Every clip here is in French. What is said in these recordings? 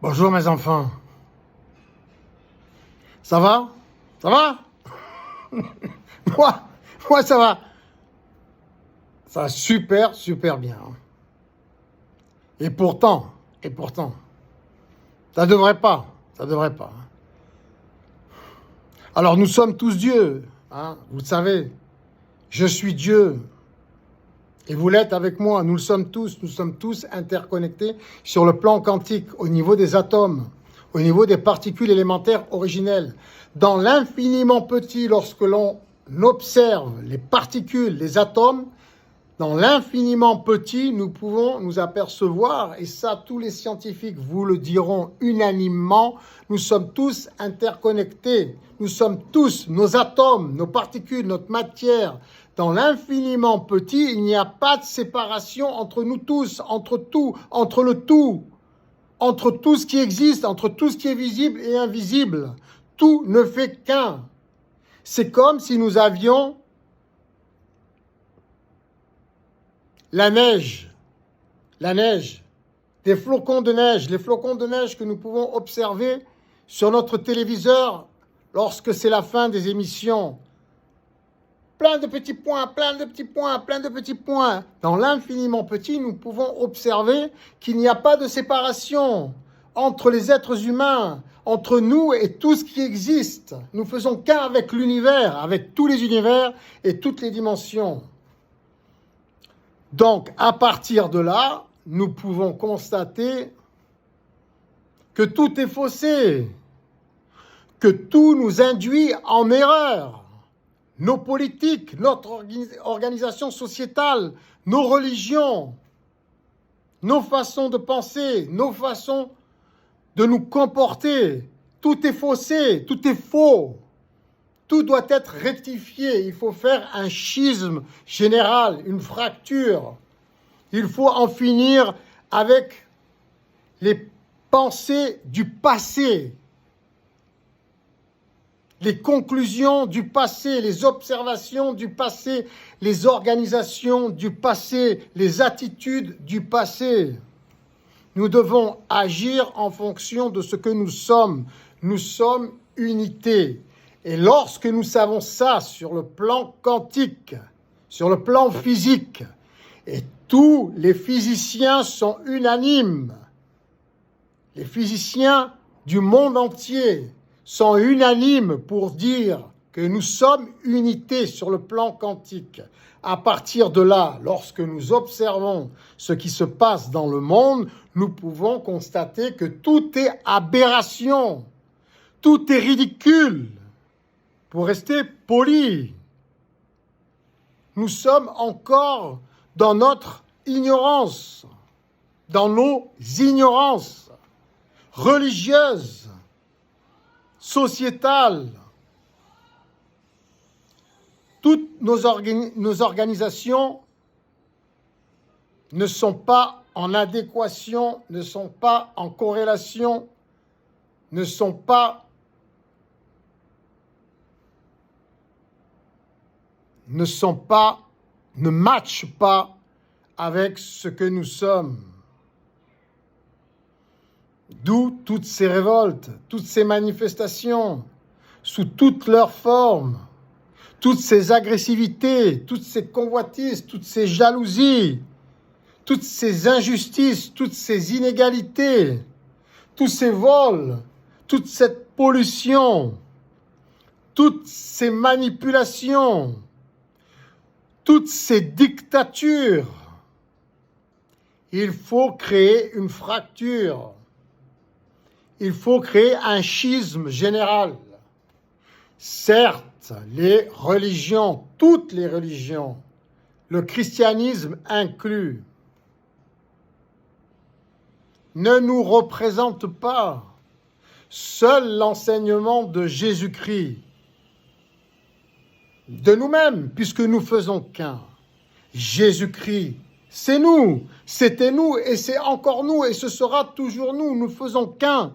Bonjour mes enfants. Ça va? Ça va? Moi ça va. Ça va super, super bien. Et pourtant, ça devrait pas. Alors nous sommes tous Dieu, hein, vous le savez. Je suis Dieu. Et vous l'êtes avec moi, nous sommes tous interconnectés sur le plan quantique, au niveau des atomes, au niveau des particules élémentaires originelles. Dans l'infiniment petit, lorsque l'on observe les particules, les atomes, dans l'infiniment petit, nous pouvons nous apercevoir, et ça tous les scientifiques vous le diront unanimement, nous sommes tous interconnectés, nous sommes tous, nos atomes, nos particules, notre matière, dans l'infiniment petit, il n'y a pas de séparation entre nous tous, entre tout, entre le tout, entre tout ce qui existe, entre tout ce qui est visible et invisible. Tout ne fait qu'un. C'est comme si nous avions la neige, des flocons de neige, les flocons de neige que nous pouvons observer sur notre téléviseur lorsque c'est la fin des émissions. Plein de petits points. Dans l'infiniment petit, nous pouvons observer qu'il n'y a pas de séparation entre les êtres humains, entre nous et tout ce qui existe. Nous faisons qu'un avec l'univers, avec tous les univers et toutes les dimensions. Donc, à partir de là, nous pouvons constater que tout est faussé, que tout nous induit en erreur. Nos politiques, notre organisation sociétale, nos religions, nos façons de penser, nos façons de nous comporter, tout est faussé, tout est faux. Tout doit être rectifié. Il faut faire un schisme général, une fracture. Il faut en finir avec les pensées du passé, les conclusions du passé, les observations du passé, les organisations du passé, les attitudes du passé. Nous devons agir en fonction de ce que nous sommes. Nous sommes unité. Et lorsque nous savons ça sur le plan quantique, sur le plan physique, et tous les physiciens sont unanimes, les physiciens du monde entier sont unanimes pour dire que nous sommes unités sur le plan quantique. À partir de là, lorsque nous observons ce qui se passe dans le monde, nous pouvons constater que tout est aberration, tout est ridicule. Pour rester poli, nous sommes encore dans notre ignorance, dans nos ignorances religieuses, sociétales. Toutes nos organisations ne sont pas en adéquation, ne sont pas en corrélation, ne matchent pas avec ce que nous sommes. D'où toutes ces révoltes, toutes ces manifestations, sous toutes leurs formes, toutes ces agressivités, toutes ces convoitises, toutes ces jalousies, toutes ces injustices, toutes ces inégalités, tous ces vols, toute cette pollution, toutes ces manipulations, toutes ces dictatures. Il faut créer une fracture. Il faut créer un schisme général. Certes, les religions, toutes les religions, le christianisme inclus, ne nous représentent pas. Seul l'enseignement de Jésus-Christ, de nous-mêmes, puisque nous faisons qu'un. Jésus-Christ, c'est nous, c'était nous, et c'est encore nous, et ce sera toujours nous. Nous faisons qu'un.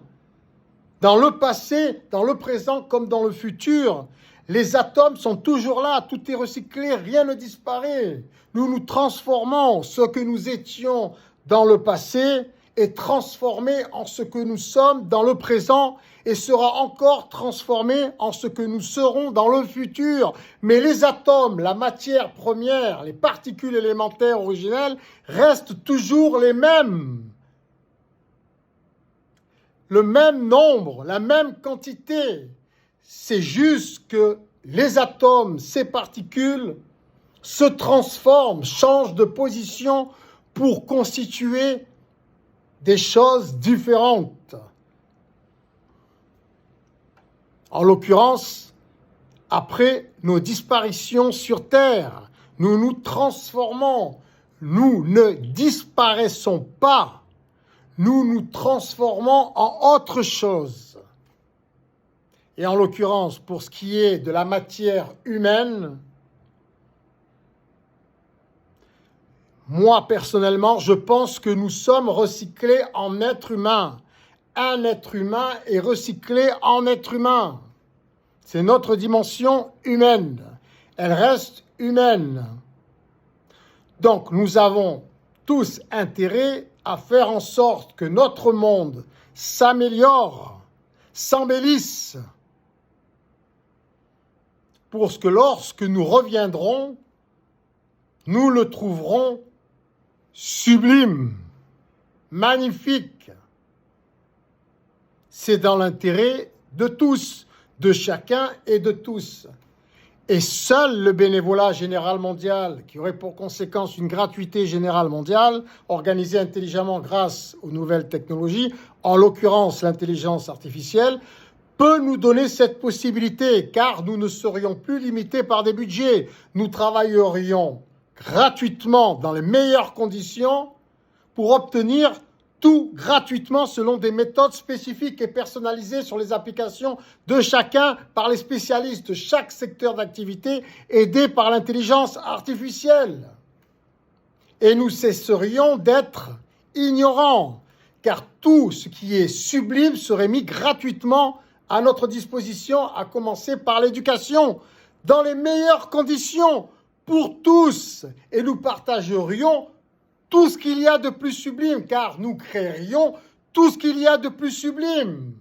Dans le passé, dans le présent comme dans le futur, les atomes sont toujours là, tout est recyclé, rien ne disparaît. Nous nous transformons ce que nous étions dans le passé est transformé en ce que nous sommes dans le présent et sera encore transformé en ce que nous serons dans le futur. Mais les atomes, la matière première, les particules élémentaires originelles restent toujours les mêmes. Le même nombre, la même quantité. C'est juste que les atomes, ces particules, se transforment, changent de position pour constituer des choses différentes. En l'occurrence, après nos disparitions sur Terre, nous nous transformons. Nous ne disparaissons pas. Nous nous transformons en autre chose. Et en l'occurrence, pour ce qui est de la matière humaine, moi personnellement, je pense que nous sommes recyclés en êtres humains. Un être humain est recyclé en être humain. C'est notre dimension humaine. Elle reste humaine. Donc nous avons tous intérêt à faire en sorte que notre monde s'améliore, s'embellisse, pour que lorsque nous reviendrons, nous le trouverons sublime, magnifique. C'est dans l'intérêt de tous, de chacun et de tous. Et seul le bénévolat général mondial, qui aurait pour conséquence une gratuité générale mondiale, organisée intelligemment grâce aux nouvelles technologies, en l'occurrence l'intelligence artificielle, peut nous donner cette possibilité, car nous ne serions plus limités par des budgets. Nous travaillerions gratuitement, dans les meilleures conditions, pour obtenir tout gratuitement selon des méthodes spécifiques et personnalisées sur les applications de chacun par les spécialistes de chaque secteur d'activité, aidés par l'intelligence artificielle. Et nous cesserions d'être ignorants, car tout ce qui est sublime serait mis gratuitement à notre disposition, à commencer par l'éducation, dans les meilleures conditions pour tous, et nous partagerions tout ce qu'il y a de plus sublime, car nous créerions tout ce qu'il y a de plus sublime,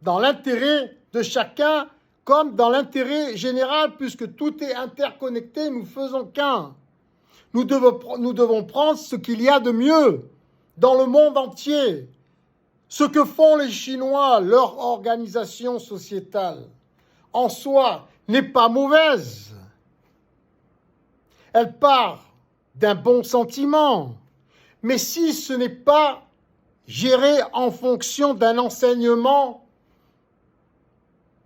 dans l'intérêt de chacun comme dans l'intérêt général, puisque tout est interconnecté, nous faisons qu'un. Nous devons prendre ce qu'il y a de mieux dans le monde entier. Ce que font les Chinois, leur organisation sociétale, en soi, n'est pas mauvaise. Elle part d'un bon sentiment. Mais si ce n'est pas géré en fonction d'un enseignement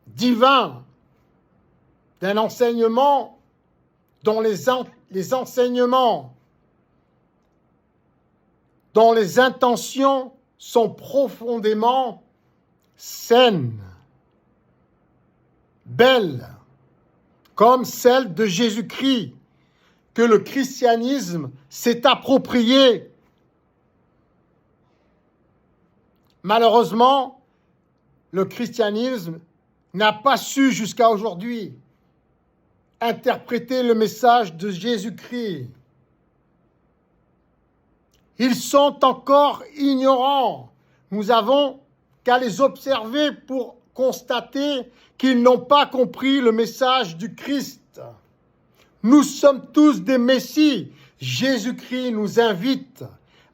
divin, d'un enseignement dont les enseignements, dont les intentions sont profondément saines, belles, comme celle de Jésus-Christ, que le christianisme s'est approprié. Malheureusement, le christianisme n'a pas su jusqu'à aujourd'hui interpréter le message de Jésus-Christ. Ils sont encore ignorants. Nous avons qu'à les observer pour constater qu'ils n'ont pas compris le message du Christ. Nous sommes tous des messies. Jésus-Christ nous invite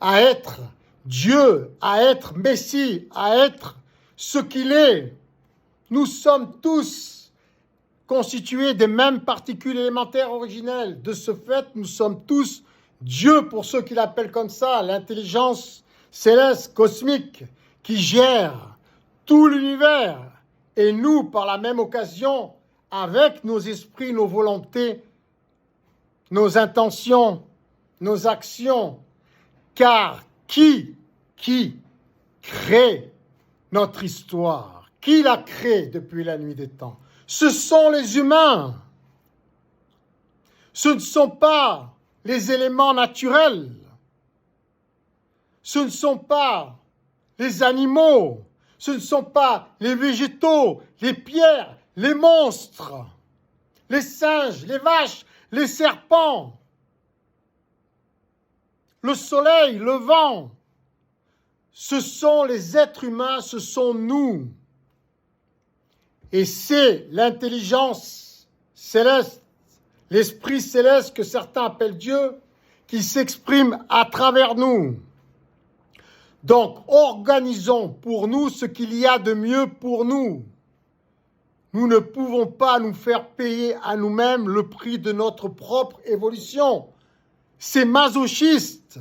à être Dieu, à être Messie, à être ce qu'il est. Nous sommes tous constitués des mêmes particules élémentaires originelles. De ce fait, nous sommes tous Dieu, pour ceux qui l'appellent comme ça, l'intelligence céleste, cosmique, qui gère tout l'univers. Et nous, par la même occasion, avec nos esprits, nos volontés, nos intentions, nos actions, car qui crée notre histoire? Qui la crée depuis la nuit des temps? Ce sont les humains. Ce ne sont pas les éléments naturels. Ce ne sont pas les animaux. Ce ne sont pas les végétaux, les pierres, les monstres, les singes, les vaches, les serpents, le soleil, le vent. ce sont les êtres humains, ce sont nous. Et c'est l'intelligence céleste, l'esprit céleste que certains appellent Dieu, qui s'exprime à travers nous. Donc, organisons pour nous ce qu'il y a de mieux pour nous. Nous ne pouvons pas nous faire payer à nous-mêmes le prix de notre propre évolution. C'est masochiste.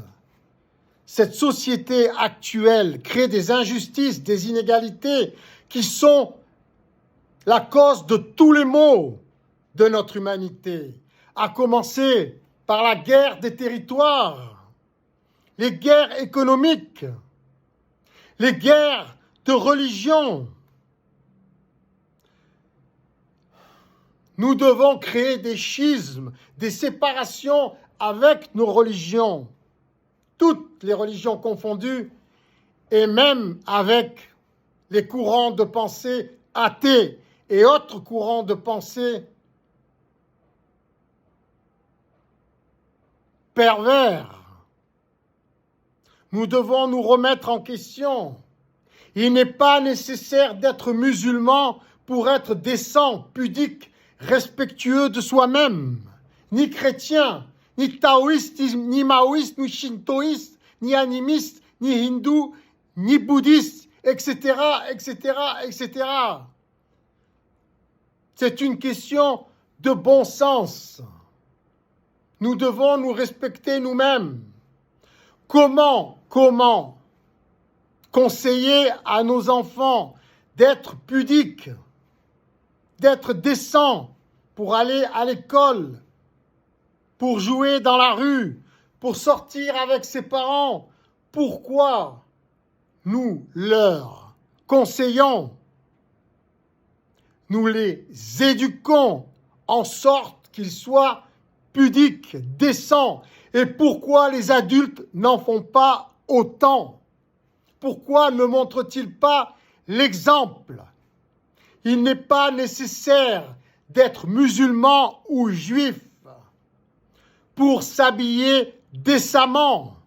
Cette société actuelle crée des injustices, des inégalités qui sont la cause de tous les maux de notre humanité, à commencer par la guerre des territoires, les guerres économiques, les guerres de religion. Nous devons créer des schismes, des séparations avec nos religions, toutes les religions confondues, et même avec les courants de pensée athées et autres courants de pensée pervers. Nous devons nous remettre en question. Il n'est pas nécessaire d'être musulman pour être décent, pudique, respectueux de soi-même, ni chrétien, ni taoïste, ni maoïste, ni shintoïste, ni animiste, ni hindou, ni bouddhiste, etc., etc., etc. C'est une question de bon sens. Nous devons nous respecter nous-mêmes. Comment conseiller à nos enfants d'être pudiques, d'être décents pour aller à l'école, pour jouer dans la rue, pour sortir avec ses parents? Pourquoi nous leur conseillons, nous les éduquons en sorte qu'ils soient pudiques, décents? Et pourquoi les adultes n'en font pas autant? Pourquoi ne montrent-ils pas l'exemple? Il n'est pas nécessaire d'être musulman ou juif pour s'habiller décemment,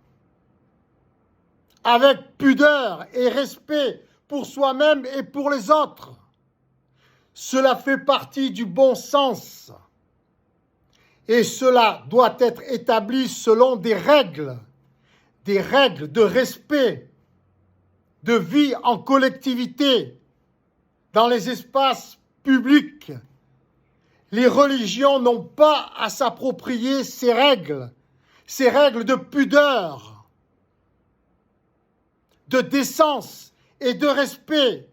avec pudeur et respect pour soi-même et pour les autres. Cela fait partie du bon sens. Et cela doit être établi selon des règles de respect, de vie en collectivité, dans les espaces publics. Les religions n'ont pas à s'approprier ces règles de pudeur, de décence et de respect.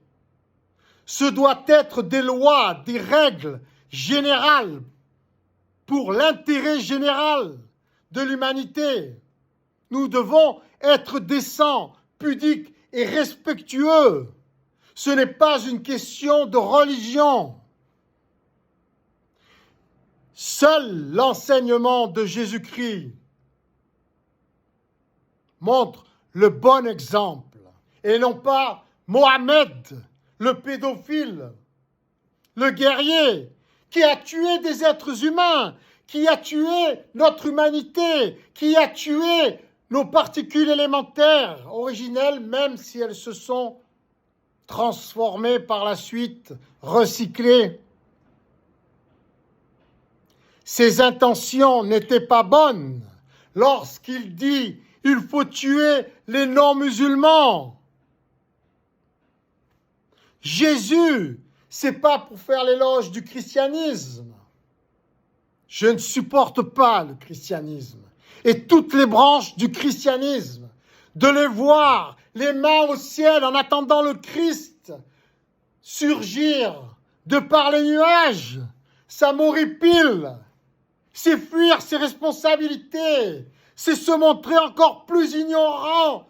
Ce doit être des lois, des règles générales pour l'intérêt général de l'humanité. Nous devons être décents, pudiques et respectueux. Ce n'est pas une question de religion. Seul l'enseignement de Jésus-Christ montre le bon exemple, et non pas Mohamed, le pédophile, le guerrier, qui a tué des êtres humains, qui a tué notre humanité, qui a tué nos particules élémentaires originelles, même si elles se sont transformées par la suite, recyclées. Ses intentions n'étaient pas bonnes lorsqu'il dit « il faut tuer les non-musulmans ». Jésus, c'est pas pour faire l'éloge du christianisme. Je ne supporte pas le christianisme et toutes les branches du christianisme. De les voir les mains au ciel en attendant le Christ surgir de par les nuages, ça m'horripile. C'est fuir ses responsabilités, c'est se montrer encore plus ignorant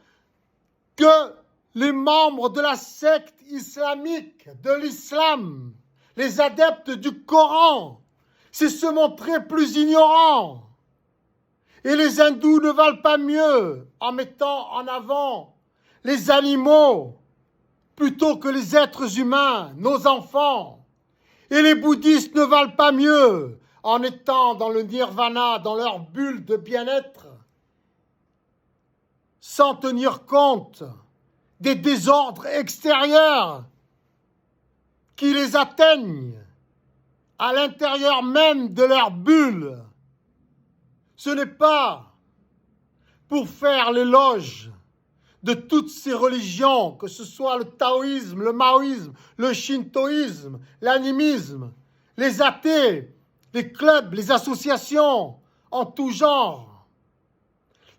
que les membres de la secte islamique, de l'islam, les adeptes du Coran, c'est se montrer plus ignorant. Et les hindous ne valent pas mieux en mettant en avant les animaux plutôt que les êtres humains, nos enfants. Et les bouddhistes ne valent pas mieux en étant dans le nirvana, dans leur bulle de bien-être, sans tenir compte des désordres extérieurs qui les atteignent à l'intérieur même de leur bulle. Ce n'est pas pour faire l'éloge de toutes ces religions, que ce soit le taoïsme, le maoïsme, le shintoïsme, l'animisme, les athées, les clubs, les associations en tout genre.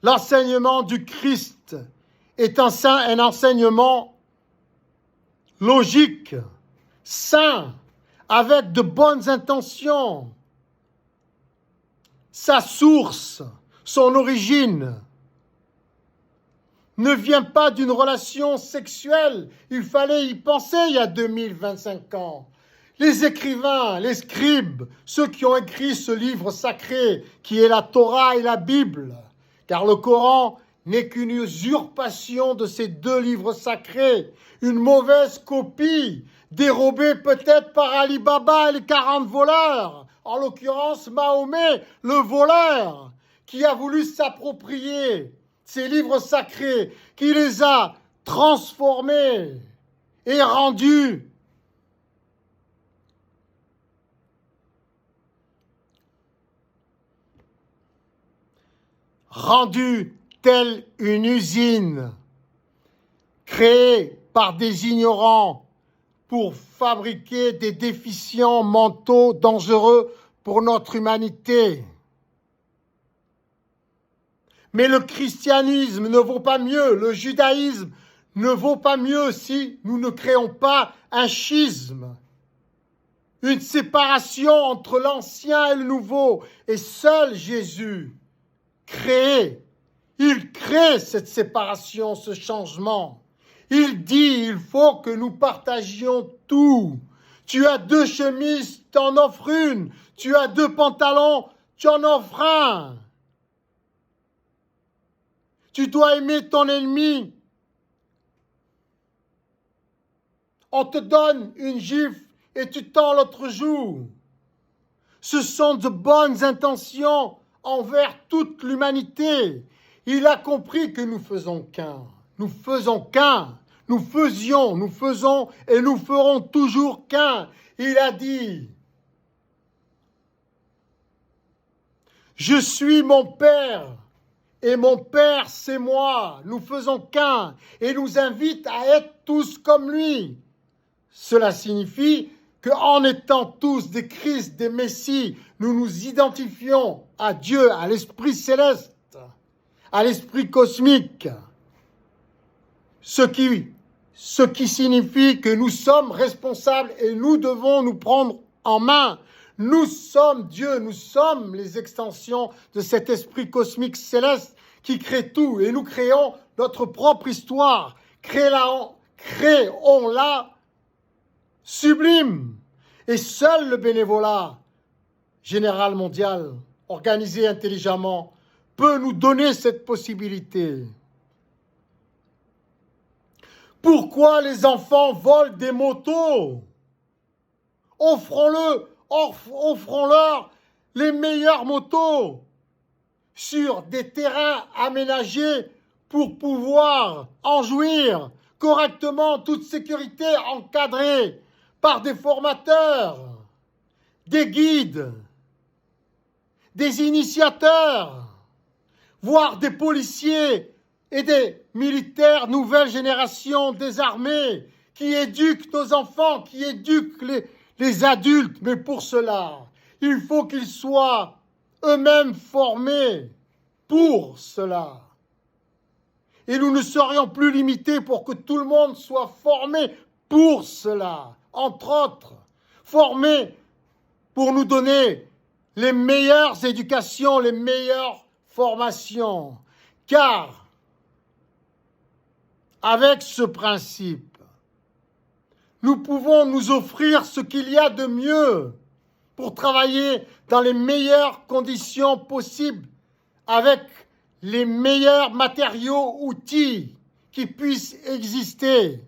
L'enseignement du Christ est un enseignement logique, sain, avec de bonnes intentions. Sa source, son origine, ne vient pas d'une relation sexuelle. Il fallait y penser il y a 2025 ans. Les écrivains, les scribes, ceux qui ont écrit ce livre sacré qui est la Torah et la Bible, car le Coran n'est qu'une usurpation de ces deux livres sacrés, une mauvaise copie, dérobée peut-être par Ali Baba et les 40 voleurs, en l'occurrence Mahomet, le voleur, qui a voulu s'approprier ces livres sacrés, qui les a transformés et rendus telle une usine créée par des ignorants pour fabriquer des déficients mentaux dangereux pour notre humanité. Mais le christianisme ne vaut pas mieux, le judaïsme ne vaut pas mieux si nous ne créons pas un schisme, une séparation entre l'ancien et le nouveau. Et seul Jésus il crée cette séparation, ce changement. Il dit, il faut que nous partagions tout. Tu as 2 chemises, tu en offres une. Tu as 2 pantalons, tu en offres un. Tu dois aimer ton ennemi. On te donne une gifle et tu tends l'autre joue. Ce sont de bonnes intentions envers toute l'humanité. Il a compris que nous faisons qu'un. Nous faisons qu'un. Nous faisions, nous faisons et nous ferons toujours qu'un. Il a dit, je suis mon Père et mon Père c'est moi. Nous faisons qu'un et nous invite à être tous comme lui. Cela signifie qu'en étant tous des Christ, des Messies, nous nous identifions à Dieu, à l'Esprit céleste, à l'Esprit cosmique. Ce qui signifie que nous sommes responsables et nous devons nous prendre en main. Nous sommes Dieu, nous sommes les extensions de cet Esprit cosmique céleste qui crée tout et nous créons notre propre histoire. Créons-la sublime. Et seul le bénévolat général mondial, organisé intelligemment, peut nous donner cette possibilité. Pourquoi les enfants volent des motos? Offrons-leur les meilleures motos sur des terrains aménagés pour pouvoir en jouir correctement, toute sécurité encadrée par des formateurs, des guides, des initiateurs, voire des policiers et des militaires nouvelle génération désarmés qui éduquent nos enfants, qui éduquent les adultes. Mais pour cela, il faut qu'ils soient eux-mêmes formés pour cela. Et nous ne serions plus limités pour que tout le monde soit formé pour cela. Entre autres, formés pour nous donner les meilleures éducations, les meilleures formations. Car avec ce principe, nous pouvons nous offrir ce qu'il y a de mieux pour travailler dans les meilleures conditions possibles, avec les meilleurs matériaux, outils qui puissent exister.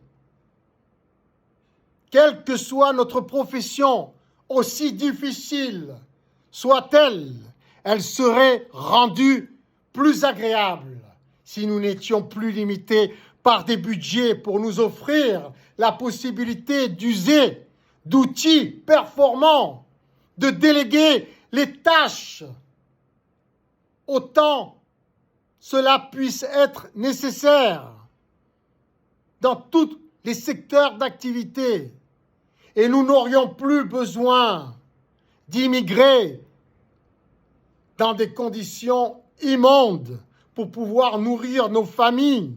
Quelle que soit notre profession, aussi difficile soit-elle, elle serait rendue plus agréable si nous n'étions plus limités par des budgets pour nous offrir la possibilité d'user d'outils performants, de déléguer les tâches autant cela puisse être nécessaire dans tous les secteurs d'activité. Et nous n'aurions plus besoin d'immigrer dans des conditions immondes pour pouvoir nourrir nos familles.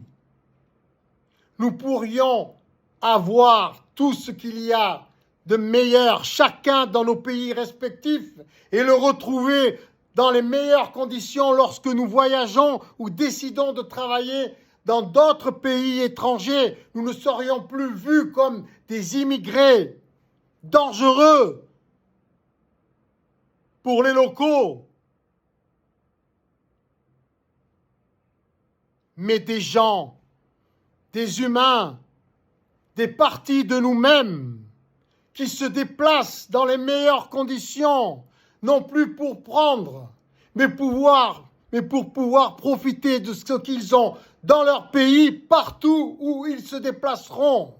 Nous pourrions avoir tout ce qu'il y a de meilleur chacun dans nos pays respectifs et le retrouver dans les meilleures conditions lorsque nous voyageons ou décidons de travailler dans d'autres pays étrangers. Nous ne serions plus vus comme des immigrés dangereux pour les locaux, mais des gens, des humains, des parties de nous-mêmes qui se déplacent dans les meilleures conditions, non plus pour prendre, mais pour pouvoir profiter de ce qu'ils ont dans leur pays, partout où ils se déplaceront.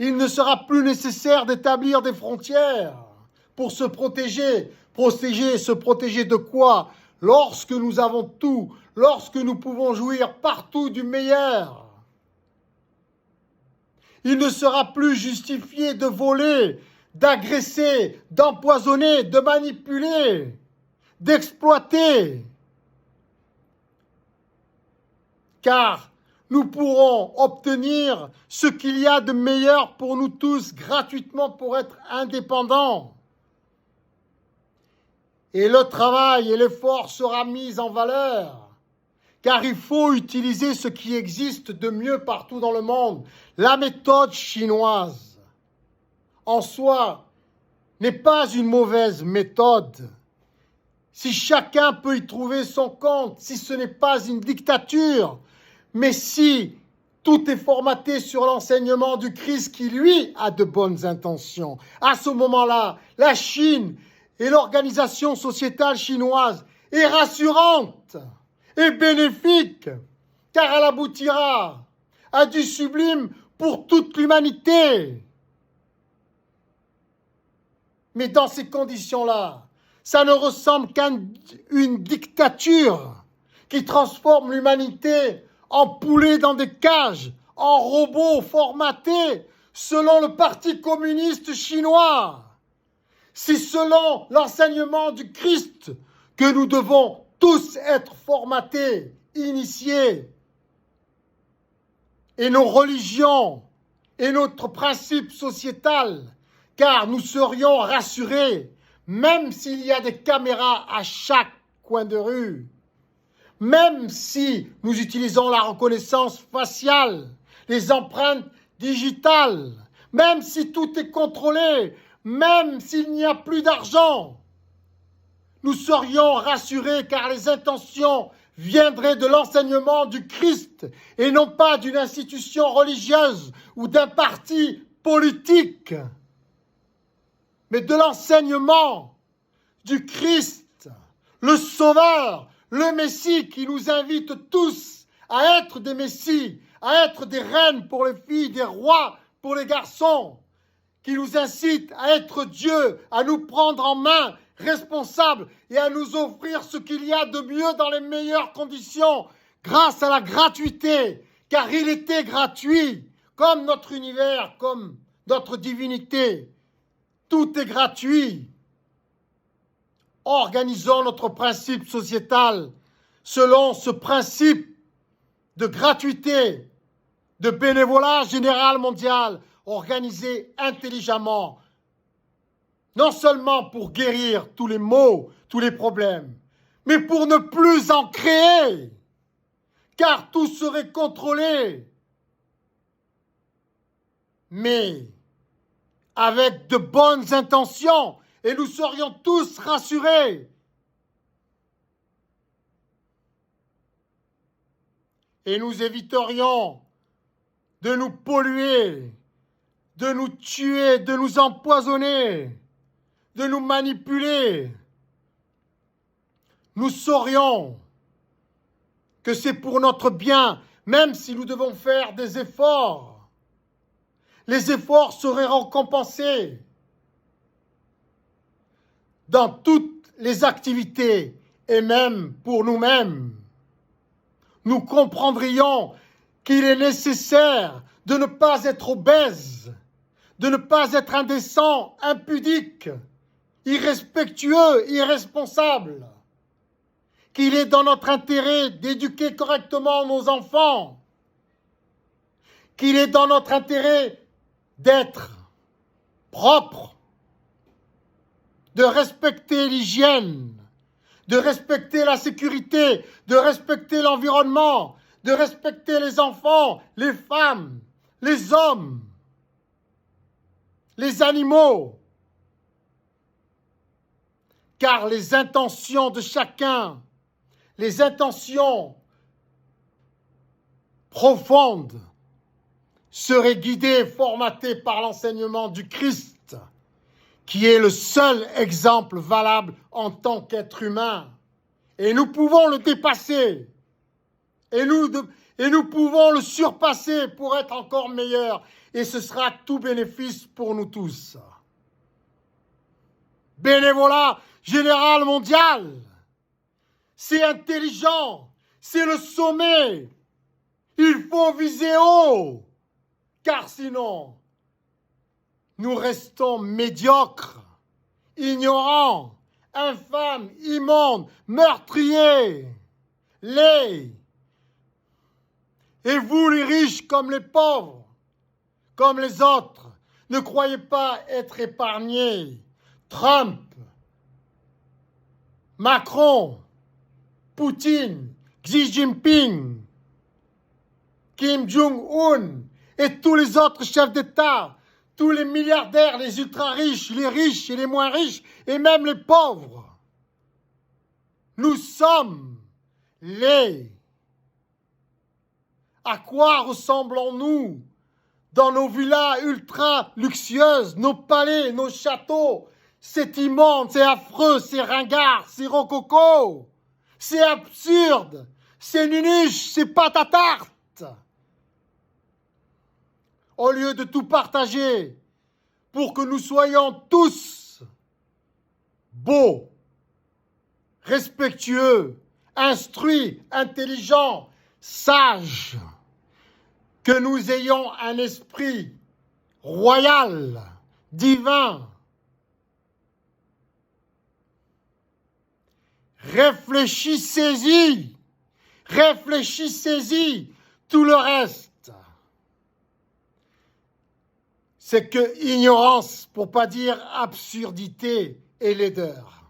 Il ne sera plus nécessaire d'établir des frontières pour se protéger. Se protéger de quoi? Lorsque nous avons tout, lorsque nous pouvons jouir partout du meilleur. Il ne sera plus justifié de voler, d'agresser, d'empoisonner, de manipuler, d'exploiter. Car nous pourrons obtenir ce qu'il y a de meilleur pour nous tous gratuitement pour être indépendants. Et le travail et l'effort sera mis en valeur. Car il faut utiliser ce qui existe de mieux partout dans le monde. La méthode chinoise, en soi, n'est pas une mauvaise méthode. Si chacun peut y trouver son compte, si ce n'est pas une dictature, mais si tout est formaté sur l'enseignement du Christ qui, lui, a de bonnes intentions, à ce moment-là, la Chine et l'organisation sociétale chinoise est rassurante et bénéfique, car elle aboutira à du sublime pour toute l'humanité. Mais dans ces conditions-là, ça ne ressemble qu'à une dictature qui transforme l'humanité en poulets dans des cages, en robots formatés selon le Parti communiste chinois. C'est selon l'enseignement du Christ que nous devons tous être formatés, initiés. Et nos religions et notre principe sociétal, car nous serions rassurés, même s'il y a des caméras à chaque coin de rue, même si nous utilisons la reconnaissance faciale, les empreintes digitales, même si tout est contrôlé, même s'il n'y a plus d'argent, nous serions rassurés car les intentions viendraient de l'enseignement du Christ et non pas d'une institution religieuse ou d'un parti politique, mais de l'enseignement du Christ, le Sauveur, le Messie qui nous invite tous à être des Messies, à être des reines pour les filles, des rois pour les garçons, qui nous incite à être Dieu, à nous prendre en main, responsables, et à nous offrir ce qu'il y a de mieux dans les meilleures conditions, grâce à la gratuité, car il était gratuit, comme notre univers, comme notre divinité. Tout est gratuit. Organisons notre principe sociétal selon ce principe de gratuité, de bénévolat général mondial, organisé intelligemment, non seulement pour guérir tous les maux, tous les problèmes, mais pour ne plus en créer, car tout serait contrôlé, mais avec de bonnes intentions, et nous serions tous rassurés. Et nous éviterions de nous polluer, de nous tuer, de nous empoisonner, de nous manipuler. Nous saurions que c'est pour notre bien, même si nous devons faire des efforts, les efforts seraient récompensés dans toutes les activités et même pour nous-mêmes. Nous comprendrions qu'il est nécessaire de ne pas être obèse, de ne pas être indécent, impudique, irrespectueux, irresponsable, qu'il est dans notre intérêt d'éduquer correctement nos enfants, qu'il est dans notre intérêt d'être propre, de respecter l'hygiène, de respecter la sécurité, de respecter l'environnement, de respecter les enfants, les femmes, les hommes, les animaux. Car les intentions de chacun, les intentions profondes, seraient guidées et formatées par l'enseignement du Christ, qui est le seul exemple valable en tant qu'être humain. Et nous pouvons le dépasser. Et nous pouvons le surpasser pour être encore meilleurs. Et ce sera tout bénéfice pour nous tous. Bénévolat général mondial, c'est intelligent, c'est le sommet. Il faut viser haut, car sinon, nous restons médiocres, ignorants, infâmes, immondes, meurtriers, laids. Et vous, les riches comme les pauvres, comme les autres, ne croyez pas être épargnés. Trump, Macron, Poutine, Xi Jinping, Kim Jong-un et tous les autres chefs d'État, tous les milliardaires, les ultra-riches, les riches et les moins riches, et même les pauvres. Nous sommes laids. À quoi ressemblons-nous dans nos villas ultra luxueuses, nos palais, nos châteaux? C'est immonde, c'est affreux, c'est ringard, c'est rococo, c'est absurde, c'est nunuche, c'est pâte à tarte. Au lieu de tout partager pour que nous soyons tous beaux, respectueux, instruits, intelligents, sages, que nous ayons un esprit royal, divin. Réfléchissez-y, tout le reste. C'est que ignorance, pour pas dire absurdité et laideur.